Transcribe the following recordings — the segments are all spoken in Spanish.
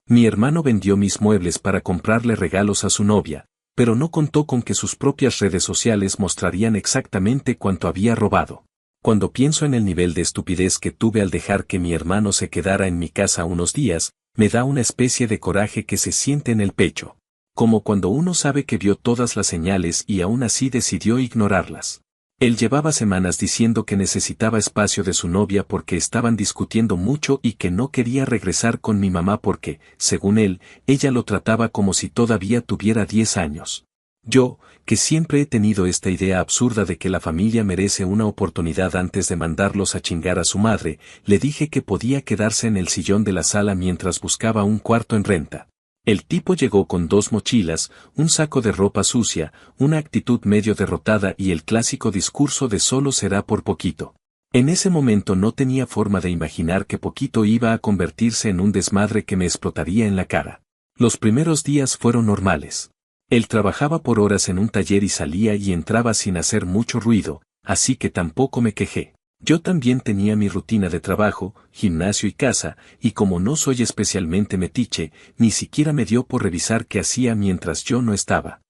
Mi hermano vendió mis muebles para comprarle regalos a su novia, pero no contó con que sus propias redes sociales mostrarían exactamente cuánto había robado. Cuando pienso en el nivel de estupidez que tuve al dejar que mi hermano se quedara en mi casa unos días, me da una especie de coraje que se siente en el pecho. Como cuando uno sabe que vio todas las señales y aún así decidió ignorarlas. Él llevaba semanas diciendo que necesitaba espacio de su novia porque estaban discutiendo mucho y que no quería regresar con mi mamá porque, según él, ella lo trataba como si todavía tuviera 10 años. Yo, que siempre he tenido esta idea absurda de que la familia merece una oportunidad antes de mandarlos a chingar a su madre, le dije que podía quedarse en el sillón de la sala mientras buscaba un cuarto en renta. El tipo llegó con 2 mochilas, un saco de ropa sucia, una actitud medio derrotada y el clásico discurso de solo será por poquito. En ese momento no tenía forma de imaginar que poquito iba a convertirse en un desmadre que me explotaría en la cara. Los primeros días fueron normales. Él trabajaba por horas en un taller y salía y entraba sin hacer mucho ruido, así que tampoco me quejé. Yo también tenía mi rutina de trabajo, gimnasio y casa, y como no soy especialmente metiche, ni siquiera me dio por revisar qué hacía mientras yo no estaba.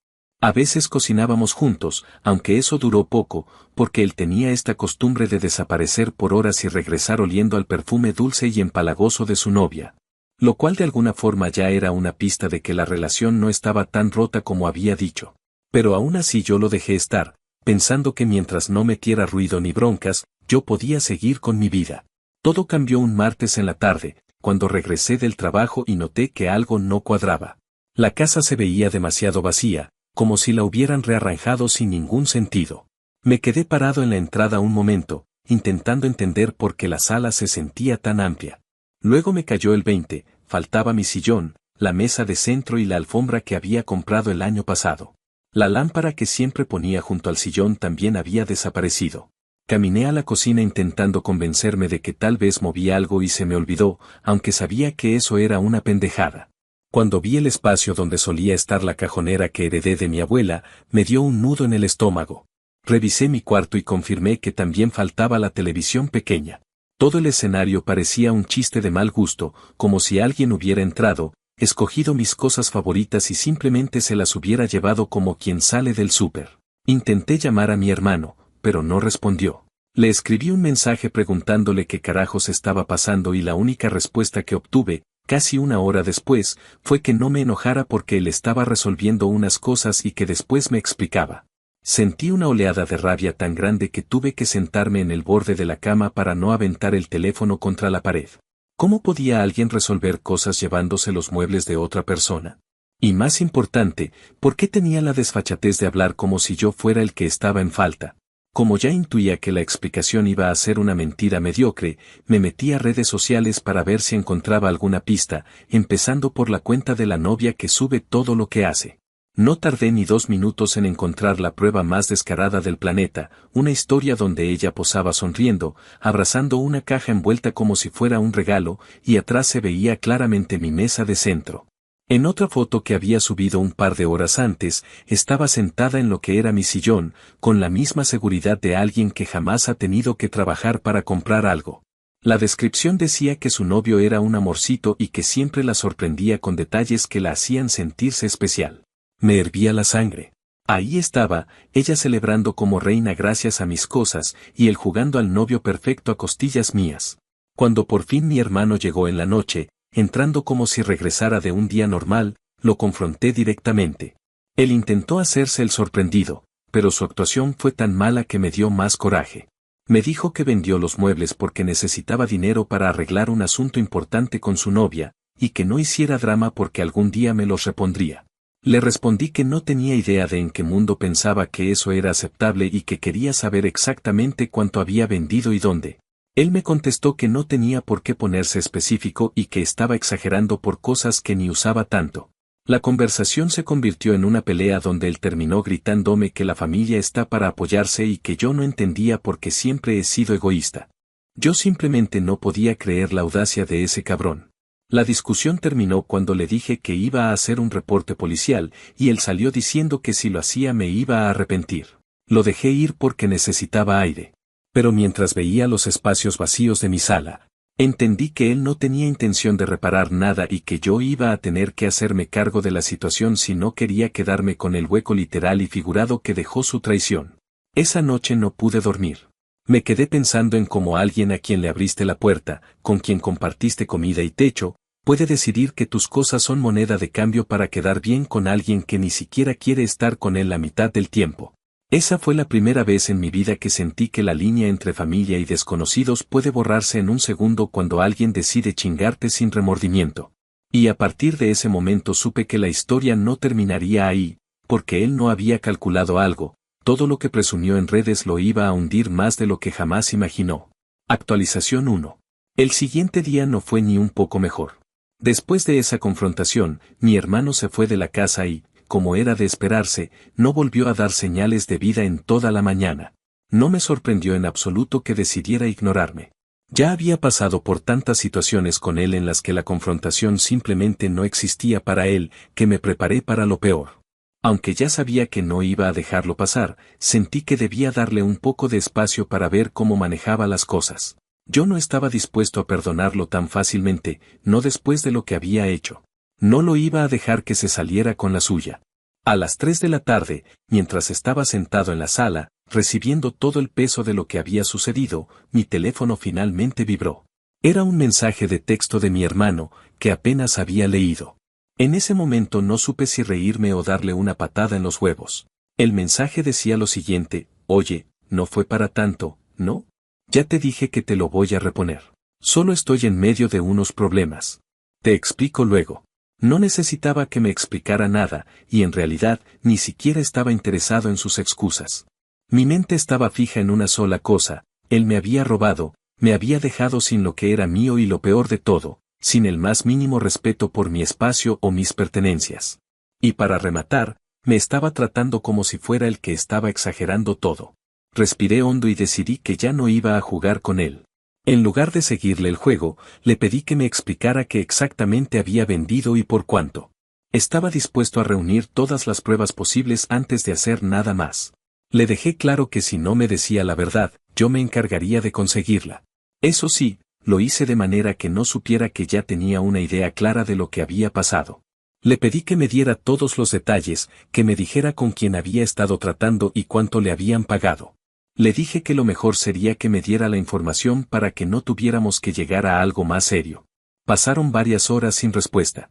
A veces cocinábamos juntos, aunque eso duró poco, porque él tenía esta costumbre de desaparecer por horas y regresar oliendo al perfume dulce y empalagoso de su novia. Lo cual de alguna forma ya era una pista de que la relación no estaba tan rota como había dicho. Pero aún así yo lo dejé estar, pensando que mientras no metiera ruido ni broncas, yo podía seguir con mi vida. Todo cambió un martes en la tarde, cuando regresé del trabajo y noté que algo no cuadraba. La casa se veía demasiado vacía, como si la hubieran rearranjado sin ningún sentido. Me quedé parado en la entrada un momento, intentando entender por qué la sala se sentía tan amplia. Luego me cayó el 20, faltaba mi sillón, la mesa de centro y la alfombra que había comprado el año pasado. La lámpara que siempre ponía junto al sillón también había desaparecido. Caminé a la cocina intentando convencerme de que tal vez moví algo y se me olvidó, aunque sabía que eso era una pendejada. Cuando vi el espacio donde solía estar la cajonera que heredé de mi abuela, me dio un nudo en el estómago. Revisé mi cuarto y confirmé que también faltaba la televisión pequeña. Todo el escenario parecía un chiste de mal gusto, como si alguien hubiera entrado, escogido mis cosas favoritas y simplemente se las hubiera llevado como quien sale del súper. Intenté llamar a mi hermano, pero no respondió. Le escribí un mensaje preguntándole qué carajos estaba pasando y la única respuesta que obtuve, casi una hora después, fue que no me enojara porque él estaba resolviendo unas cosas y que después me explicaba. Sentí una oleada de rabia tan grande que tuve que sentarme en el borde de la cama para no aventar el teléfono contra la pared. ¿Cómo podía alguien resolver cosas llevándose los muebles de otra persona? Y más importante, ¿por qué tenía la desfachatez de hablar como si yo fuera el que estaba en falta? Como ya intuía que la explicación iba a ser una mentira mediocre, me metí a redes sociales para ver si encontraba alguna pista, empezando por la cuenta de la novia que sube todo lo que hace. No tardé ni 2 minutos en encontrar la prueba más descarada del planeta, una historia donde ella posaba sonriendo, abrazando una caja envuelta como si fuera un regalo, y atrás se veía claramente mi mesa de centro. En otra foto que había subido un par de horas antes, estaba sentada en lo que era mi sillón, con la misma seguridad de alguien que jamás ha tenido que trabajar para comprar algo. La descripción decía que su novio era un amorcito y que siempre la sorprendía con detalles que la hacían sentirse especial. Me hervía la sangre. Ahí estaba, ella celebrando como reina gracias a mis cosas, y él jugando al novio perfecto a costillas mías. Cuando por fin mi hermano llegó en la noche, entrando como si regresara de un día normal, lo confronté directamente. Él intentó hacerse el sorprendido, pero su actuación fue tan mala que me dio más coraje. Me dijo que vendió los muebles porque necesitaba dinero para arreglar un asunto importante con su novia, y que no hiciera drama porque algún día me los repondría. Le respondí que no tenía idea de en qué mundo pensaba que eso era aceptable y que quería saber exactamente cuánto había vendido y dónde. Él me contestó que no tenía por qué ponerse específico y que estaba exagerando por cosas que ni usaba tanto. La conversación se convirtió en una pelea donde él terminó gritándome que la familia está para apoyarse y que yo no entendía porque siempre he sido egoísta. Yo simplemente no podía creer la audacia de ese cabrón. La discusión terminó cuando le dije que iba a hacer un reporte policial y él salió diciendo que si lo hacía me iba a arrepentir. Lo dejé ir porque necesitaba aire. Pero mientras veía los espacios vacíos de mi sala, Entendí que él no tenía intención de reparar nada y que yo iba a tener que hacerme cargo de la situación si no quería quedarme con el hueco literal y figurado que dejó su traición. Esa noche no pude dormir. Me quedé pensando en cómo alguien a quien le abriste la puerta, con quien compartiste comida y techo, puede decidir que tus cosas son moneda de cambio para quedar bien con alguien que ni siquiera quiere estar con él la mitad del tiempo. Esa fue la primera vez en mi vida que sentí que la línea entre familia y desconocidos puede borrarse en un segundo cuando alguien decide chingarte sin remordimiento. Y a partir de ese momento supe que la historia no terminaría ahí, porque él no había calculado algo, todo lo que presumió en redes lo iba a hundir más de lo que jamás imaginó. Actualización 1. El siguiente día no fue ni un poco mejor. Después de esa confrontación, mi hermano se fue de la casa y, como era de esperarse, no volvió a dar señales de vida en toda la mañana. No me sorprendió en absoluto que decidiera ignorarme. Ya había pasado por tantas situaciones con él en las que la confrontación simplemente no existía para él, que me preparé para lo peor. Aunque ya sabía que no iba a dejarlo pasar, sentí que debía darle un poco de espacio para ver cómo manejaba las cosas. Yo no estaba dispuesto a perdonarlo tan fácilmente, no después de lo que había hecho. No lo iba a dejar que se saliera con la suya. A las 3 de la tarde, mientras estaba sentado en la sala, recibiendo todo el peso de lo que había sucedido, mi teléfono finalmente vibró. Era un mensaje de texto de mi hermano, que apenas había leído. En ese momento no supe si reírme o darle una patada en los huevos. El mensaje decía lo siguiente: oye, no fue para tanto, ¿no? Ya te dije que te lo voy a reponer. Solo estoy en medio de unos problemas. Te explico luego. No necesitaba que me explicara nada, y en realidad, ni siquiera estaba interesado en sus excusas. Mi mente estaba fija en una sola cosa: él me había robado, me había dejado sin lo que era mío y lo peor de todo, sin el más mínimo respeto por mi espacio o mis pertenencias. Y para rematar, me estaba tratando como si fuera el que estaba exagerando todo. Respiré hondo y decidí que ya no iba a jugar con él. En lugar de seguirle el juego, le pedí que me explicara qué exactamente había vendido y por cuánto. Estaba dispuesto a reunir todas las pruebas posibles antes de hacer nada más. Le dejé claro que si no me decía la verdad, yo me encargaría de conseguirla. Eso sí, lo hice de manera que no supiera que ya tenía una idea clara de lo que había pasado. Le pedí que me diera todos los detalles, que me dijera con quién había estado tratando y cuánto le habían pagado. Le dije que lo mejor sería que me diera la información para que no tuviéramos que llegar a algo más serio. Pasaron varias horas sin respuesta.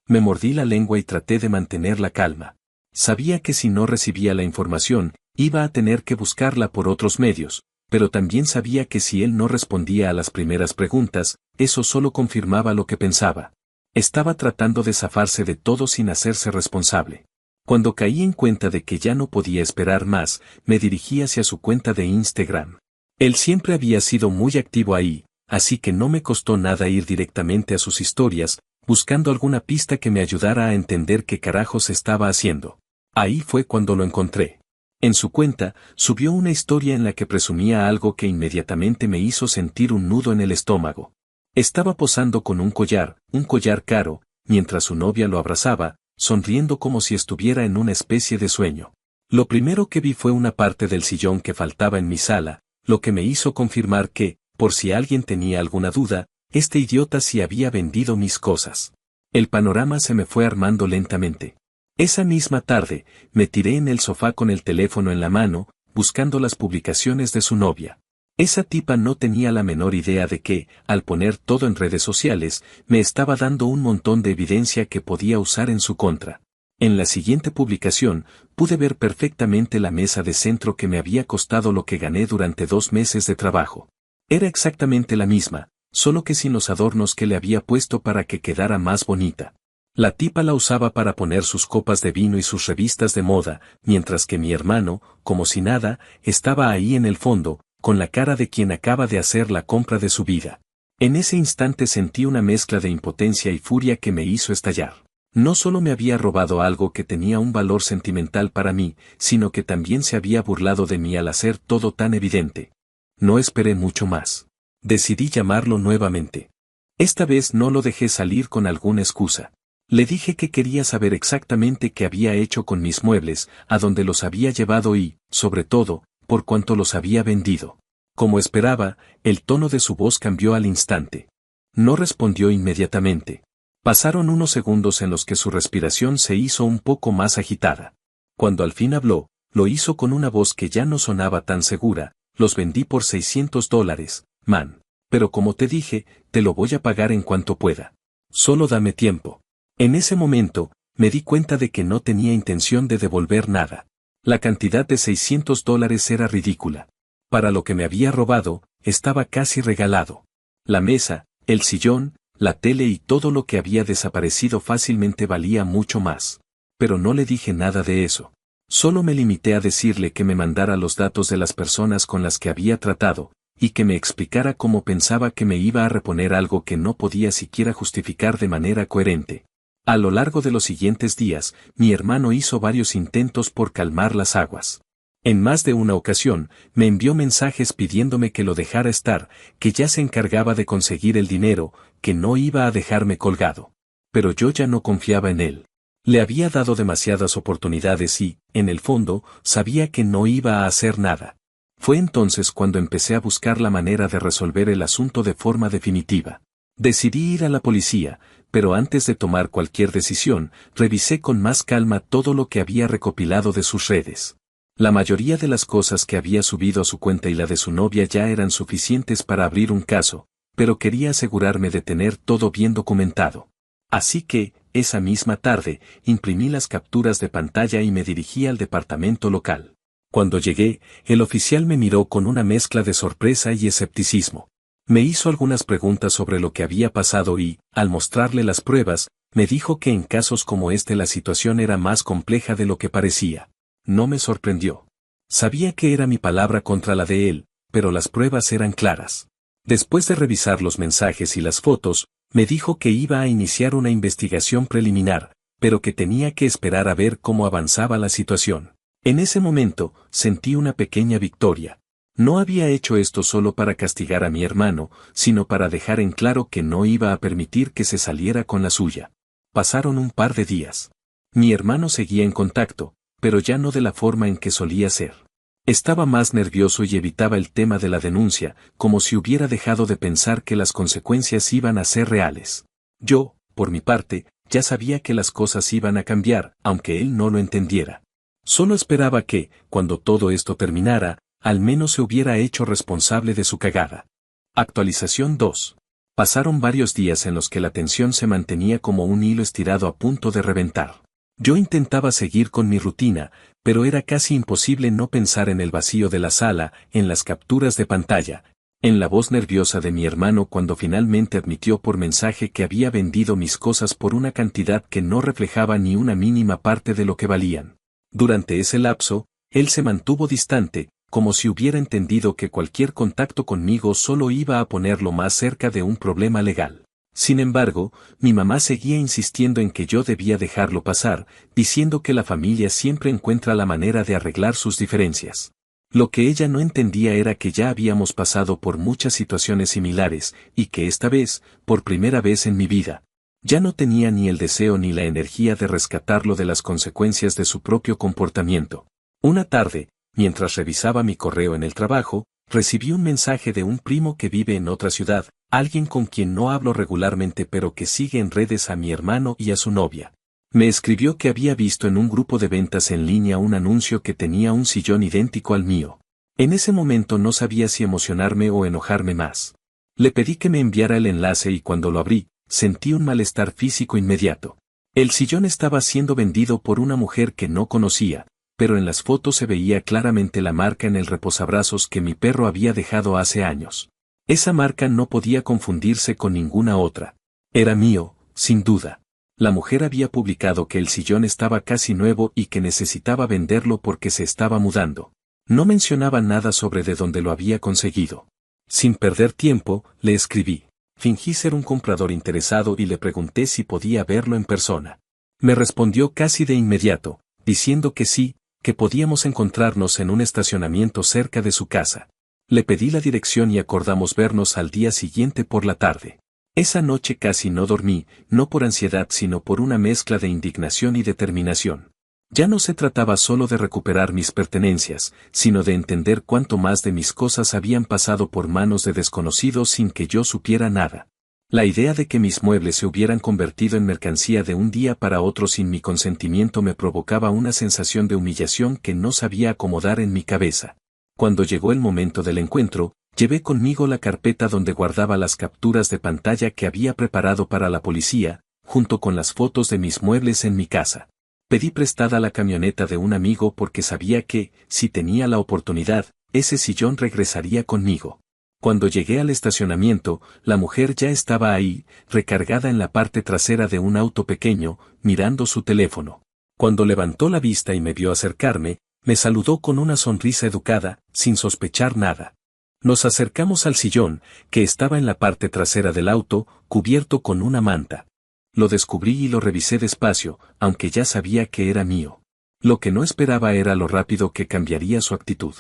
Me mordí la lengua y traté de mantener la calma. Sabía que si no recibía la información, iba a tener que buscarla por otros medios, pero también sabía que si él no respondía a las primeras preguntas, eso solo confirmaba lo que pensaba. Estaba tratando de zafarse de todo sin hacerse responsable. Cuando caí en cuenta de que ya no podía esperar más, me dirigí hacia su cuenta de Instagram. Él siempre había sido muy activo ahí, así que no me costó nada ir directamente a sus historias, buscando alguna pista que me ayudara a entender qué carajos estaba haciendo. Ahí fue cuando lo encontré. En su cuenta, subió una historia en la que presumía algo que inmediatamente me hizo sentir un nudo en el estómago. Estaba posando con un collar caro, mientras su novia lo abrazaba, sonriendo como si estuviera en una especie de sueño. Lo primero que vi fue una parte del sillón que faltaba en mi sala, lo que me hizo confirmar que, por si alguien tenía alguna duda, este idiota sí había vendido mis cosas. El panorama se me fue armando lentamente. Esa misma tarde, me tiré en el sofá con el teléfono en la mano, buscando las publicaciones de su novia. Esa tipa no tenía la menor idea de que, al poner todo en redes sociales, me estaba dando un montón de evidencia que podía usar en su contra. En la siguiente publicación, pude ver perfectamente la mesa de centro que me había costado lo que gané durante 2 meses de trabajo. Era exactamente la misma, solo que sin los adornos que le había puesto para que quedara más bonita. La tipa la usaba para poner sus copas de vino y sus revistas de moda, mientras que mi hermano, como si nada, estaba ahí en el fondo, con la cara de quien acaba de hacer la compra de su vida. En ese instante sentí una mezcla de impotencia y furia que me hizo estallar. No solo me había robado algo que tenía un valor sentimental para mí, sino que también se había burlado de mí al hacer todo tan evidente. No esperé mucho más. Decidí llamarlo nuevamente. Esta vez no lo dejé salir con alguna excusa. Le dije que quería saber exactamente qué había hecho con mis muebles, a dónde los había llevado y, sobre todo, por cuánto los había vendido. Como esperaba, el tono de su voz cambió al instante. No respondió inmediatamente. Pasaron unos segundos en los que su respiración se hizo un poco más agitada. Cuando al fin habló, lo hizo con una voz que ya no sonaba tan segura. Los vendí por $600, man. Pero como te dije, te lo voy a pagar en cuanto pueda. Solo dame tiempo. En ese momento, me di cuenta de que no tenía intención de devolver nada. La cantidad de $600 era ridícula. Para lo que me había robado, estaba casi regalado. La mesa, el sillón, la tele y todo lo que había desaparecido fácilmente valía mucho más. Pero no le dije nada de eso. Solo me limité a decirle que me mandara los datos de las personas con las que había tratado, y que me explicara cómo pensaba que me iba a reponer algo que no podía siquiera justificar de manera coherente. A lo largo de los siguientes días, mi hermano hizo varios intentos por calmar las aguas. En más de una ocasión, me envió mensajes pidiéndome que lo dejara estar, que ya se encargaba de conseguir el dinero, que no iba a dejarme colgado. Pero yo ya no confiaba en él. Le había dado demasiadas oportunidades y, en el fondo, sabía que no iba a hacer nada. Fue entonces cuando empecé a buscar la manera de resolver el asunto de forma definitiva. Decidí ir a la policía, pero antes de tomar cualquier decisión, revisé con más calma todo lo que había recopilado de sus redes. La mayoría de las cosas que había subido a su cuenta y la de su novia ya eran suficientes para abrir un caso, pero quería asegurarme de tener todo bien documentado. Así que, esa misma tarde, imprimí las capturas de pantalla y me dirigí al departamento local. Cuando llegué, el oficial me miró con una mezcla de sorpresa y escepticismo. Me hizo algunas preguntas sobre lo que había pasado y, al mostrarle las pruebas, me dijo que en casos como este la situación era más compleja de lo que parecía. No me sorprendió. Sabía que era mi palabra contra la de él, pero las pruebas eran claras. Después de revisar los mensajes y las fotos, me dijo que iba a iniciar una investigación preliminar, pero que tenía que esperar a ver cómo avanzaba la situación. En ese momento, sentí una pequeña victoria. No había hecho esto solo para castigar a mi hermano, sino para dejar en claro que no iba a permitir que se saliera con la suya. Pasaron un par de días. Mi hermano seguía en contacto, pero ya no de la forma en que solía ser. Estaba más nervioso y evitaba el tema de la denuncia, como si hubiera dejado de pensar que las consecuencias iban a ser reales. Yo, por mi parte, ya sabía que las cosas iban a cambiar, aunque él no lo entendiera. Solo esperaba que, cuando todo esto terminara, al menos se hubiera hecho responsable de su cagada. Actualización 2. Pasaron varios días en los que la tensión se mantenía como un hilo estirado a punto de reventar. Yo intentaba seguir con mi rutina, pero era casi imposible no pensar en el vacío de la sala, en las capturas de pantalla, en la voz nerviosa de mi hermano cuando finalmente admitió por mensaje que había vendido mis cosas por una cantidad que no reflejaba ni una mínima parte de lo que valían. Durante ese lapso, él se mantuvo distante, como si hubiera entendido que cualquier contacto conmigo solo iba a ponerlo más cerca de un problema legal. Sin embargo, mi mamá seguía insistiendo en que yo debía dejarlo pasar, diciendo que la familia siempre encuentra la manera de arreglar sus diferencias. Lo que ella no entendía era que ya habíamos pasado por muchas situaciones similares, y que esta vez, por primera vez en mi vida, ya no tenía ni el deseo ni la energía de rescatarlo de las consecuencias de su propio comportamiento. Una tarde, mientras revisaba mi correo en el trabajo, recibí un mensaje de un primo que vive en otra ciudad, alguien con quien no hablo regularmente pero que sigue en redes a mi hermano y a su novia. Me escribió que había visto en un grupo de ventas en línea un anuncio que tenía un sillón idéntico al mío. En ese momento no sabía si emocionarme o enojarme más. Le pedí que me enviara el enlace y cuando lo abrí, sentí un malestar físico inmediato. El sillón estaba siendo vendido por una mujer que no conocía, pero en las fotos se veía claramente la marca en el reposabrazos que mi perro había dejado hace años. Esa marca no podía confundirse con ninguna otra. Era mío, sin duda. La mujer había publicado que el sillón estaba casi nuevo y que necesitaba venderlo porque se estaba mudando. No mencionaba nada sobre de dónde lo había conseguido. Sin perder tiempo, le escribí. Fingí ser un comprador interesado y le pregunté si podía verlo en persona. Me respondió casi de inmediato, diciendo que sí, que podíamos encontrarnos en un estacionamiento cerca de su casa. Le pedí la dirección y acordamos vernos al día siguiente por la tarde. Esa noche casi no dormí, no por ansiedad sino por una mezcla de indignación y determinación. Ya no se trataba solo de recuperar mis pertenencias, sino de entender cuánto más de mis cosas habían pasado por manos de desconocidos sin que yo supiera nada. La idea de que mis muebles se hubieran convertido en mercancía de un día para otro sin mi consentimiento me provocaba una sensación de humillación que no sabía acomodar en mi cabeza. Cuando llegó el momento del encuentro, llevé conmigo la carpeta donde guardaba las capturas de pantalla que había preparado para la policía, junto con las fotos de mis muebles en mi casa. Pedí prestada la camioneta de un amigo porque sabía que, si tenía la oportunidad, ese sillón regresaría conmigo. Cuando llegué al estacionamiento, la mujer ya estaba ahí, recargada en la parte trasera de un auto pequeño, mirando su teléfono. Cuando levantó la vista y me vio acercarme, me saludó con una sonrisa educada, sin sospechar nada. Nos acercamos al sillón, que estaba en la parte trasera del auto, cubierto con una manta. Lo descubrí y lo revisé despacio, aunque ya sabía que era mío. Lo que no esperaba era lo rápido que cambiaría su actitud.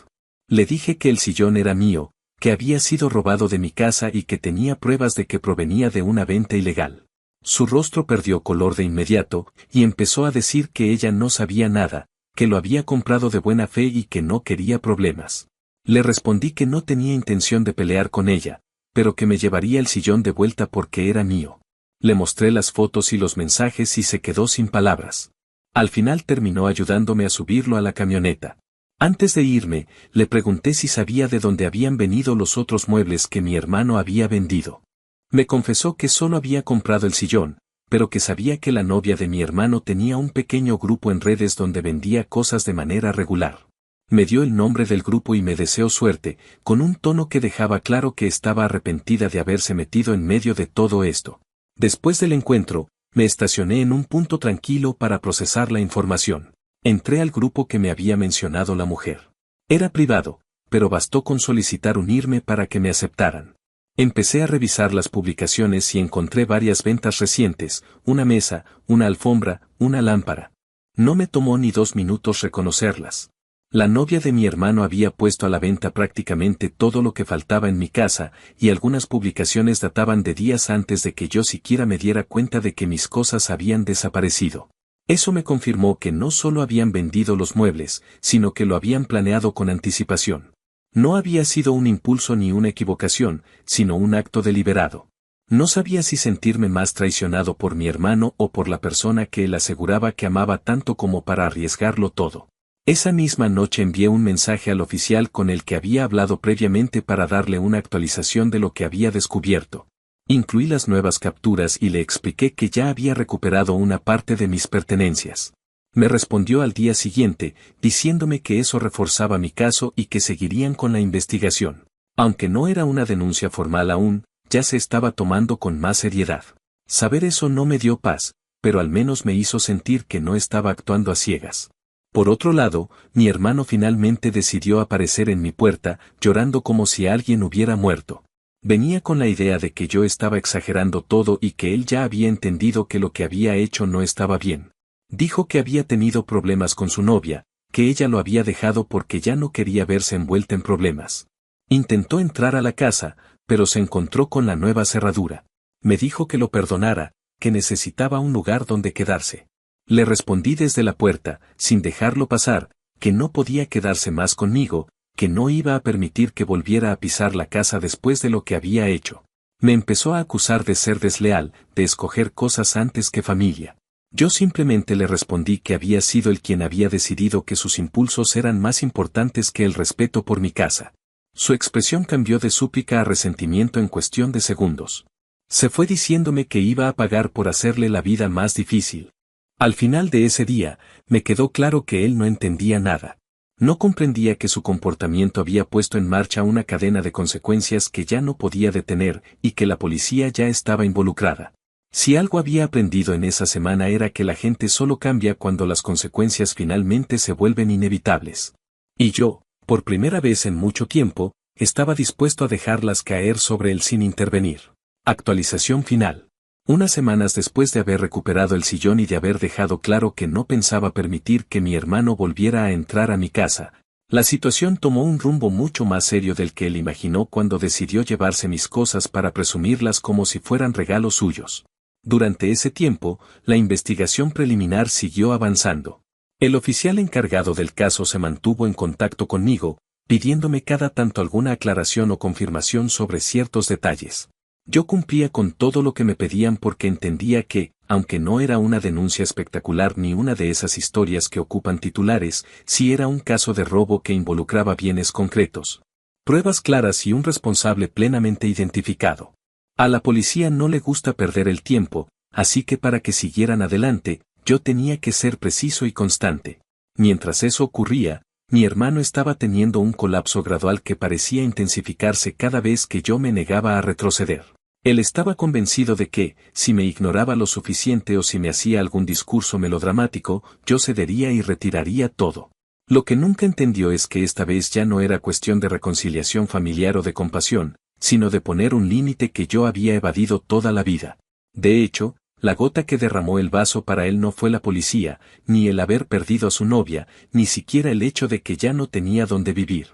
Le dije que el sillón era mío, que había sido robado de mi casa y que tenía pruebas de que provenía de una venta ilegal. Su rostro perdió color de inmediato, y empezó a decir que ella no sabía nada, que lo había comprado de buena fe y que no quería problemas. Le respondí que no tenía intención de pelear con ella, pero que me llevaría el sillón de vuelta porque era mío. Le mostré las fotos y los mensajes y se quedó sin palabras. Al final terminó ayudándome a subirlo a la camioneta. Antes de irme, le pregunté si sabía de dónde habían venido los otros muebles que mi hermano había vendido. Me confesó que solo había comprado el sillón, pero que sabía que la novia de mi hermano tenía un pequeño grupo en redes donde vendía cosas de manera regular. Me dio el nombre del grupo y me deseó suerte, con un tono que dejaba claro que estaba arrepentida de haberse metido en medio de todo esto. Después del encuentro, me estacioné en un punto tranquilo para procesar la información. Entré al grupo que me había mencionado la mujer. Era privado, pero bastó con solicitar unirme para que me aceptaran. Empecé a revisar las publicaciones y encontré varias ventas recientes, una mesa, una alfombra, una lámpara. No me tomó ni 2 minutos reconocerlas. La novia de mi hermano había puesto a la venta prácticamente todo lo que faltaba en mi casa, y algunas publicaciones databan de días antes de que yo siquiera me diera cuenta de que mis cosas habían desaparecido. Eso me confirmó que no solo habían vendido los muebles, sino que lo habían planeado con anticipación. No había sido un impulso ni una equivocación, sino un acto deliberado. No sabía si sentirme más traicionado por mi hermano o por la persona que él aseguraba que amaba tanto como para arriesgarlo todo. Esa misma noche envié un mensaje al oficial con el que había hablado previamente para darle una actualización de lo que había descubierto. Incluí las nuevas capturas y le expliqué que ya había recuperado una parte de mis pertenencias. Me respondió al día siguiente, diciéndome que eso reforzaba mi caso y que seguirían con la investigación. Aunque no era una denuncia formal aún, ya se estaba tomando con más seriedad. Saber eso no me dio paz, pero al menos me hizo sentir que no estaba actuando a ciegas. Por otro lado, mi hermano finalmente decidió aparecer en mi puerta, llorando como si alguien hubiera muerto. Venía con la idea de que yo estaba exagerando todo y que él ya había entendido que lo que había hecho no estaba bien. Dijo que había tenido problemas con su novia, que ella lo había dejado porque ya no quería verse envuelta en problemas. Intentó entrar a la casa, pero se encontró con la nueva cerradura. Me dijo que lo perdonara, que necesitaba un lugar donde quedarse. Le respondí desde la puerta, sin dejarlo pasar, que no podía quedarse más conmigo, que no iba a permitir que volviera a pisar la casa después de lo que había hecho. Me empezó a acusar de ser desleal, de escoger cosas antes que familia. Yo simplemente le respondí que había sido él quien había decidido que sus impulsos eran más importantes que el respeto por mi casa. Su expresión cambió de súplica a resentimiento en cuestión de segundos. Se fue diciéndome que iba a pagar por hacerle la vida más difícil. Al final de ese día, me quedó claro que él no entendía nada. No comprendía que su comportamiento había puesto en marcha una cadena de consecuencias que ya no podía detener y que la policía ya estaba involucrada. Si algo había aprendido en esa semana era que la gente solo cambia cuando las consecuencias finalmente se vuelven inevitables. Y yo, por primera vez en mucho tiempo, estaba dispuesto a dejarlas caer sobre él sin intervenir. Actualización final. Unas semanas después de haber recuperado el sillón y de haber dejado claro que no pensaba permitir que mi hermano volviera a entrar a mi casa, la situación tomó un rumbo mucho más serio del que él imaginó cuando decidió llevarse mis cosas para presumirlas como si fueran regalos suyos. Durante ese tiempo, la investigación preliminar siguió avanzando. El oficial encargado del caso se mantuvo en contacto conmigo, pidiéndome cada tanto alguna aclaración o confirmación sobre ciertos detalles. Yo cumplía con todo lo que me pedían porque entendía que, aunque no era una denuncia espectacular ni una de esas historias que ocupan titulares, sí era un caso de robo que involucraba bienes concretos, pruebas claras y un responsable plenamente identificado. A la policía no le gusta perder el tiempo, así que para que siguieran adelante, yo tenía que ser preciso y constante. Mientras eso ocurría, mi hermano estaba teniendo un colapso gradual que parecía intensificarse cada vez que yo me negaba a retroceder. Él estaba convencido de que, si me ignoraba lo suficiente o si me hacía algún discurso melodramático, yo cedería y retiraría todo. Lo que nunca entendió es que esta vez ya no era cuestión de reconciliación familiar o de compasión, sino de poner un límite que yo había evadido toda la vida. De hecho, la gota que derramó el vaso para él no fue la policía, ni el haber perdido a su novia, ni siquiera el hecho de que ya no tenía dónde vivir.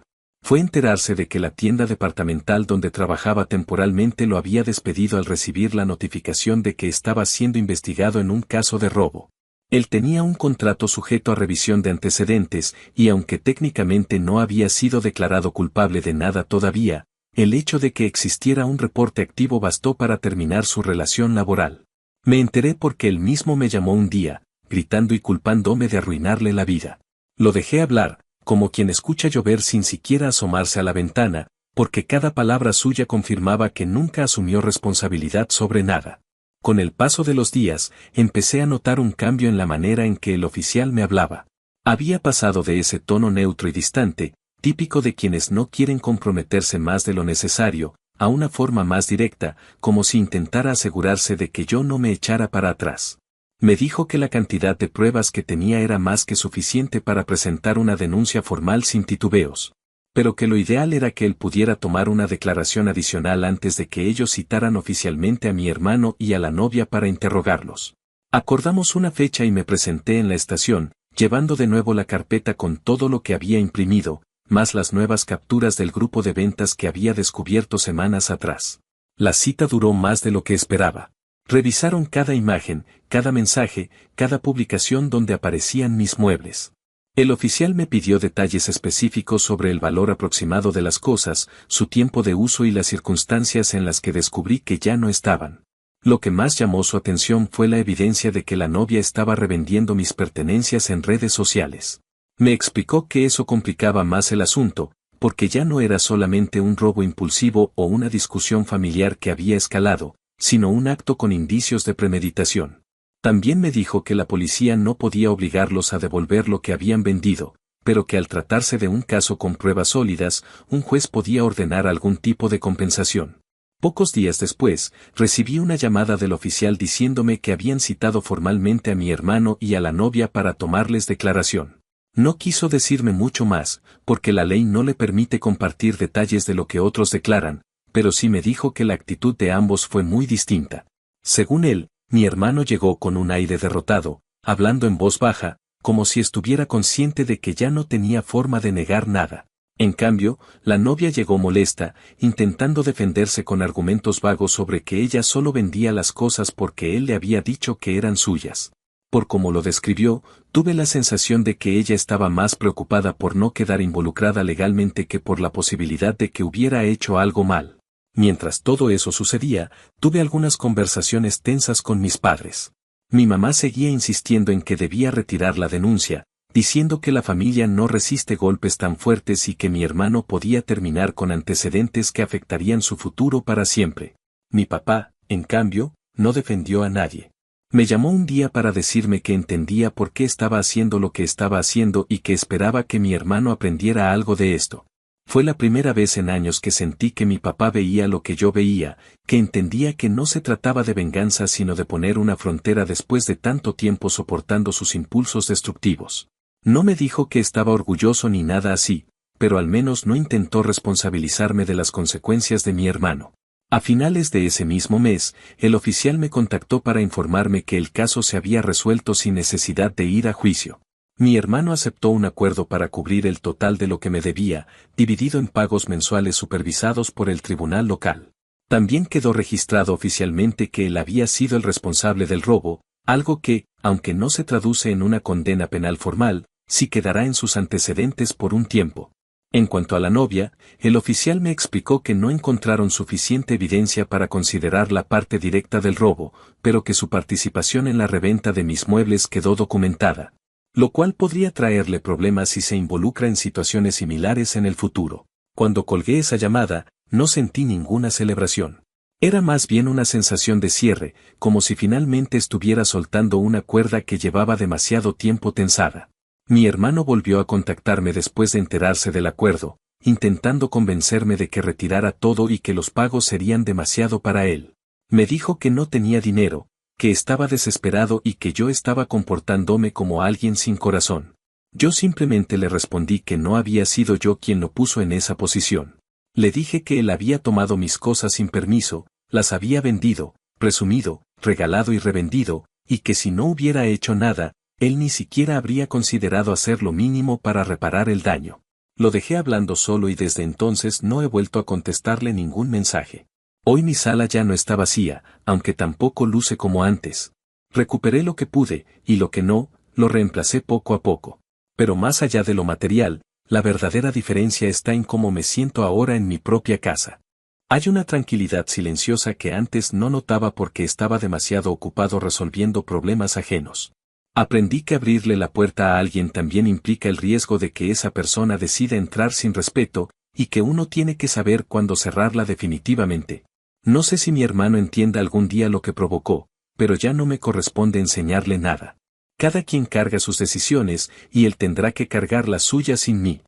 Fue enterarse de que la tienda departamental donde trabajaba temporalmente lo había despedido al recibir la notificación de que estaba siendo investigado en un caso de robo. Él tenía un contrato sujeto a revisión de antecedentes y aunque técnicamente no había sido declarado culpable de nada todavía, el hecho de que existiera un reporte activo bastó para terminar su relación laboral. Me enteré porque él mismo me llamó un día, gritando y culpándome de arruinarle la vida. Lo dejé hablar, como quien escucha llover sin siquiera asomarse a la ventana, porque cada palabra suya confirmaba que nunca asumió responsabilidad sobre nada. Con el paso de los días, empecé a notar un cambio en la manera en que el oficial me hablaba. Había pasado de ese tono neutro y distante, típico de quienes no quieren comprometerse más de lo necesario, a una forma más directa, como si intentara asegurarse de que yo no me echara para atrás. Me dijo que la cantidad de pruebas que tenía era más que suficiente para presentar una denuncia formal sin titubeos, pero que lo ideal era que él pudiera tomar una declaración adicional antes de que ellos citaran oficialmente a mi hermano y a la novia para interrogarlos. Acordamos una fecha y me presenté en la estación, llevando de nuevo la carpeta con todo lo que había imprimido, más las nuevas capturas del grupo de ventas que había descubierto semanas atrás. La cita duró más de lo que esperaba. Revisaron cada imagen, cada mensaje, cada publicación donde aparecían mis muebles. El oficial me pidió detalles específicos sobre el valor aproximado de las cosas, su tiempo de uso y las circunstancias en las que descubrí que ya no estaban. Lo que más llamó su atención fue la evidencia de que la novia estaba revendiendo mis pertenencias en redes sociales. Me explicó que eso complicaba más el asunto, porque ya no era solamente un robo impulsivo o una discusión familiar que había escalado, sino un acto con indicios de premeditación. También me dijo que la policía no podía obligarlos a devolver lo que habían vendido, pero que al tratarse de un caso con pruebas sólidas, un juez podía ordenar algún tipo de compensación. Pocos días después, recibí una llamada del oficial diciéndome que habían citado formalmente a mi hermano y a la novia para tomarles declaración. No quiso decirme mucho más, porque la ley no le permite compartir detalles de lo que otros declaran, pero sí me dijo que la actitud de ambos fue muy distinta. Según él, mi hermano llegó con un aire derrotado, hablando en voz baja, como si estuviera consciente de que ya no tenía forma de negar nada. En cambio, la novia llegó molesta, intentando defenderse con argumentos vagos sobre que ella solo vendía las cosas porque él le había dicho que eran suyas. Por como lo describió, tuve la sensación de que ella estaba más preocupada por no quedar involucrada legalmente que por la posibilidad de que hubiera hecho algo mal. Mientras todo eso sucedía, tuve algunas conversaciones tensas con mis padres. Mi mamá seguía insistiendo en que debía retirar la denuncia, diciendo que la familia no resiste golpes tan fuertes y que mi hermano podía terminar con antecedentes que afectarían su futuro para siempre. Mi papá, en cambio, no defendió a nadie. Me llamó un día para decirme que entendía por qué estaba haciendo lo que estaba haciendo y que esperaba que mi hermano aprendiera algo de esto. Fue la primera vez en años que sentí que mi papá veía lo que yo veía, que entendía que no se trataba de venganza sino de poner una frontera después de tanto tiempo soportando sus impulsos destructivos. No me dijo que estaba orgulloso ni nada así, pero al menos no intentó responsabilizarme de las consecuencias de mi hermano. A finales de ese mismo mes, el oficial me contactó para informarme que el caso se había resuelto sin necesidad de ir a juicio. Mi hermano aceptó un acuerdo para cubrir el total de lo que me debía, dividido en pagos mensuales supervisados por el tribunal local. También quedó registrado oficialmente que él había sido el responsable del robo, algo que, aunque no se traduce en una condena penal formal, sí quedará en sus antecedentes por un tiempo. En cuanto a la novia, el oficial me explicó que no encontraron suficiente evidencia para considerarla parte directa del robo, pero que su participación en la reventa de mis muebles quedó documentada, lo cual podría traerle problemas si se involucra en situaciones similares en el futuro. Cuando colgué esa llamada, no sentí ninguna celebración. Era más bien una sensación de cierre, como si finalmente estuviera soltando una cuerda que llevaba demasiado tiempo tensada. Mi hermano volvió a contactarme después de enterarse del acuerdo, intentando convencerme de que retirara todo y que los pagos serían demasiado para él. Me dijo que no tenía dinero, que estaba desesperado y que yo estaba comportándome como alguien sin corazón. Yo simplemente le respondí que no había sido yo quien lo puso en esa posición. Le dije que él había tomado mis cosas sin permiso, las había vendido, presumido, regalado y revendido, y que si no hubiera hecho nada, él ni siquiera habría considerado hacer lo mínimo para reparar el daño. Lo dejé hablando solo y desde entonces no he vuelto a contestarle ningún mensaje. Hoy mi sala ya no está vacía, aunque tampoco luce como antes. Recuperé lo que pude, y lo que no, lo reemplacé poco a poco. Pero más allá de lo material, la verdadera diferencia está en cómo me siento ahora en mi propia casa. Hay una tranquilidad silenciosa que antes no notaba porque estaba demasiado ocupado resolviendo problemas ajenos. Aprendí que abrirle la puerta a alguien también implica el riesgo de que esa persona decida entrar sin respeto, y que uno tiene que saber cuándo cerrarla definitivamente. No sé si mi hermano entienda algún día lo que provocó, pero ya no me corresponde enseñarle nada. Cada quien carga sus decisiones, y él tendrá que cargar las suyas sin mí.